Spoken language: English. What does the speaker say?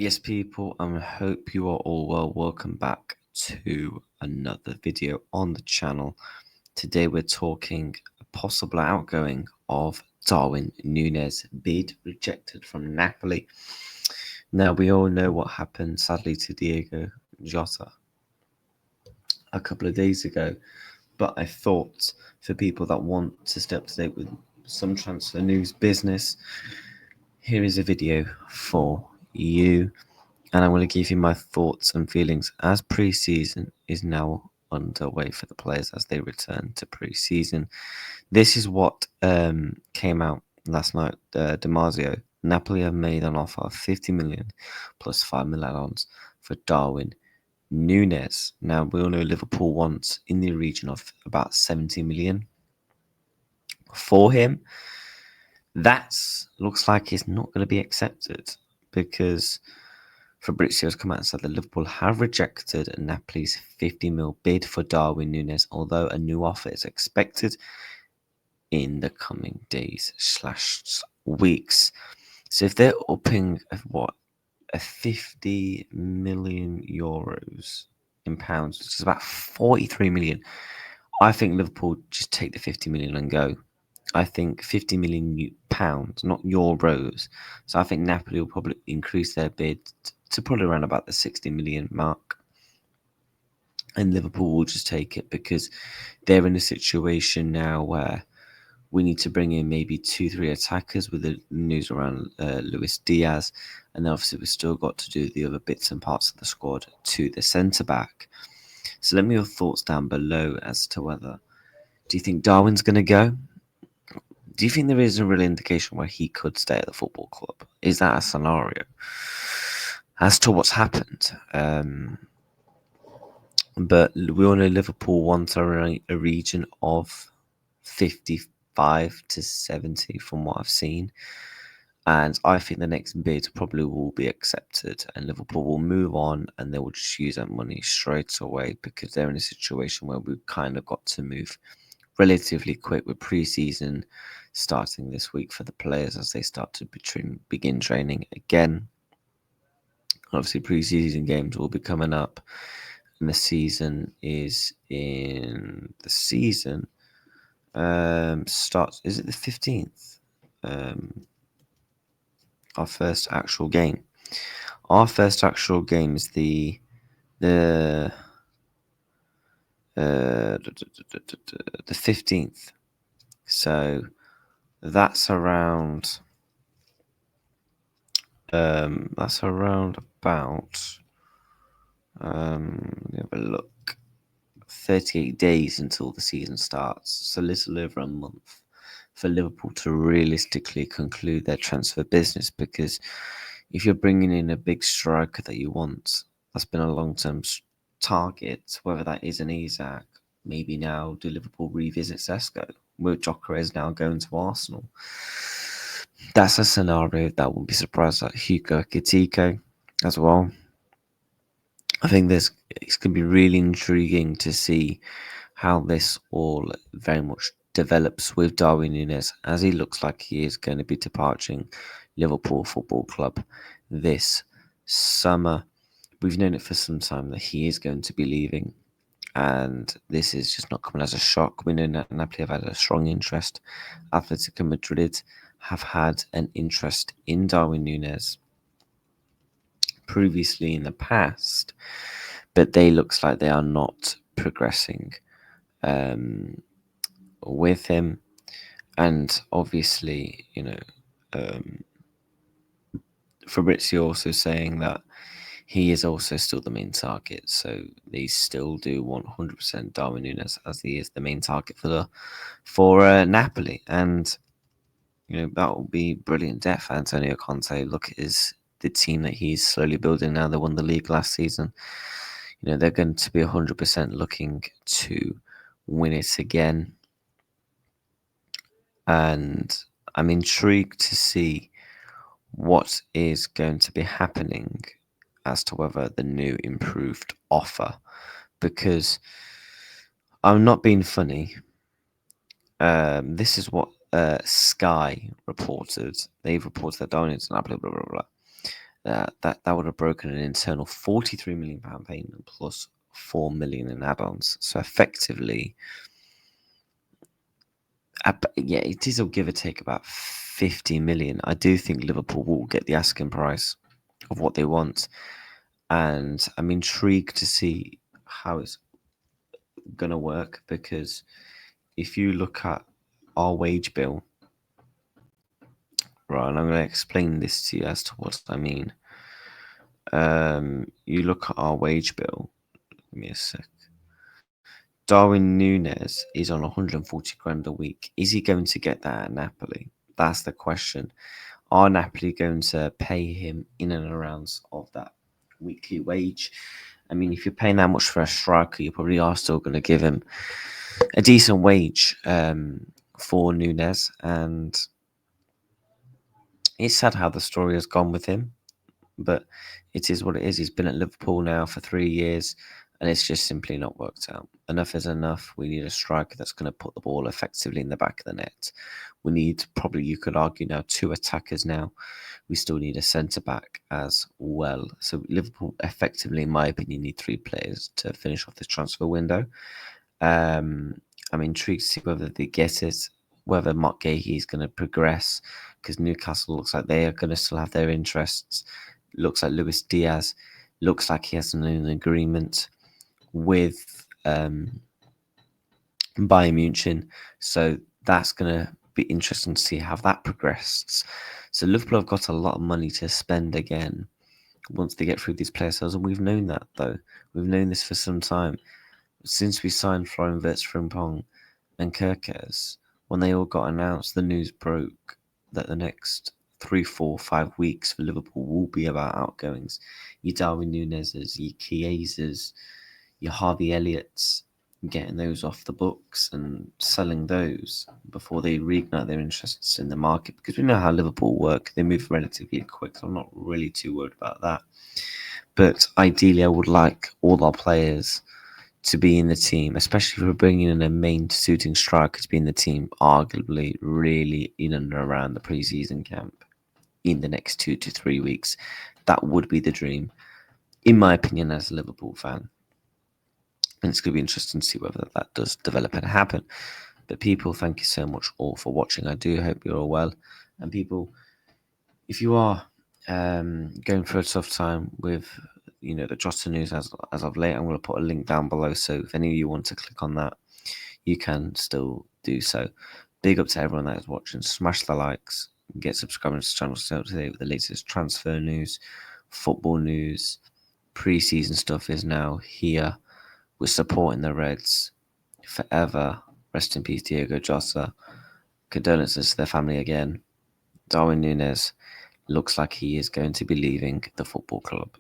Yes, people, I hope you are all well. Welcome back to another video on the channel. Today we're talking a possible outgoing of Darwin Nunez, bid rejected from Napoli. Now, we all know what happened, sadly, to Diego Jota a couple of days ago, but I thought for people that want to stay up to date with some transfer news business, here is a video for you. And I'm going to give you my thoughts and feelings as pre-season is now underway for the players as they return to pre-season. This is what came out last night. Damasio, Napoli have made an offer of 50 million plus 5 million add-ons for Darwin Nunez. Now, we all know Liverpool wants in the region of about 70 million for him. That looks like it's not going to be accepted because Fabrizio has come out and said that Liverpool have rejected Napoli's 50 mil bid for Darwin Nunez, although a new offer is expected in the coming days/weeks. So if they're upping a 50 million euros in pounds, which is about 43 million, I think Liverpool just take the 50 million and go. I think 50 million pounds, not euros. So I think Napoli will probably increase their bid to probably around about the 60 million mark. And Liverpool will just take it because they're in a situation now where we need to bring in maybe 2-3 attackers with the news around Luis Diaz. And then obviously we've still got to do the other bits and parts of the squad to the centre-back. So let me know your thoughts down below as to whether, do you think Darwin's going to go? Do you think there is a real indication where he could stay at the football club? Is that a scenario? As to what's happened, but we all know Liverpool wants a region of 55 to 70 from what I've seen. And I think the next bid probably will be accepted and Liverpool will move on and they will just use that money straight away because they're in a situation where we've kind of got to move relatively quick with pre-season starting this week for the players as they start to begin training again. Obviously, pre-season games will be coming up, and the season starts. Is it the 15th? Our first actual game. Our first actual game is the 15th. So that's around about let me have a look, 38 days until the season starts, so a little over a month for Liverpool to realistically conclude their transfer business, because if you're bringing in a big striker that you want, that's been a long-term target, whether that is an Isak, maybe now do Liverpool revisit Sesko, with Gyökeres now going to Arsenal. That's a scenario that wouldn't be surprised at. Hugo Ekitike as well. I think it's going to be really intriguing to see how this all very much develops with Darwin Nunez, as he looks like he is going to be departing Liverpool Football Club this summer. We've known it for some time that he is going to be leaving, and this is just not coming as a shock. We know that Napoli have had a strong interest. Atletico Madrid have had an interest in Darwin Nunez previously in the past, but they looks like they are not progressing with him. And obviously, Fabrizio also saying that he is also still the main target, so they still do want 100% Darwin Nunez, as he is the main target for Napoli. And that will be brilliant depth. Antonio Conte, look at the team that he's slowly building now. They won the league last season. They're going to be 100% looking to win it again. And I'm intrigued to see what is going to be happening as to whether the new improved offer, because I'm not being funny. This is what Sky reported. They've reported that Darwin is Napoli, blah, blah, blah. that would have broken an internal £43 million payment plus £4 million in add-ons. So effectively, yeah, it is a give or take about 50 million. I do think Liverpool will get the asking price of what they want, and I'm intrigued to see how it's gonna work, because if you look at our wage bill, right, and I'm gonna explain this to you as to what I mean. You look at our wage bill. Give me a sec. Darwin Nunez is on 140 grand a week. Is he going to get that at Napoli? That's the question. Are Napoli going to pay him in and around of that weekly wage? I mean, if you're paying that much for a striker, you probably are still going to give him a decent wage for Nunez. And it's sad how the story has gone with him, but it is what it is. He's been at Liverpool now for 3 years, and it's just simply not worked out. Enough is enough. We need a striker that's going to put the ball effectively in the back of the net. We need, probably you could argue now, 2 attackers now. We still need a centre-back as well. So Liverpool effectively, in my opinion, need 3 players to finish off this transfer window. I'm intrigued to see whether they get it, whether Mark Gahey is going to progress, because Newcastle looks like they are going to still have their interests. Looks like Luis Diaz looks like he has an agreement with Bayern Munich, so that's going to be interesting to see how that progresses. So Liverpool have got a lot of money to spend again once they get through these player sales, and we've known that though. We've known this for some time. Since we signed Florian Wirtz, Frimpong and Kerkez, when they all got announced, the news broke that the next 3, 4, 5 weeks for Liverpool will be about outgoings. Your Darwin Nunez's, your Chiesas, your Harvey Elliott's, getting those off the books and selling those before they reignite their interests in the market, because we know how Liverpool work. They move relatively quick, so I'm not really too worried about that. But ideally, I would like all our players to be in the team, especially if we're bringing in a main suiting striker to be in the team, arguably really in and around the pre-season camp in the next 2 to 3 weeks. That would be the dream, in my opinion, as a Liverpool fan. And it's going to be interesting to see whether that does develop and happen. But people, thank you so much all for watching. I do hope you're all well. And people, if you are going through a tough time with the Jota news as of late, I'm going to put a link down below, so if any of you want to click on that, you can still do so. Big up to everyone that is watching. Smash the likes, get subscribing to the channel so today with the latest transfer news, football news, pre-season stuff is now here. We're supporting the Reds forever. Rest in peace, Diego Jota. Condolences to their family again. Darwin Nunez looks like he is going to be leaving the football club.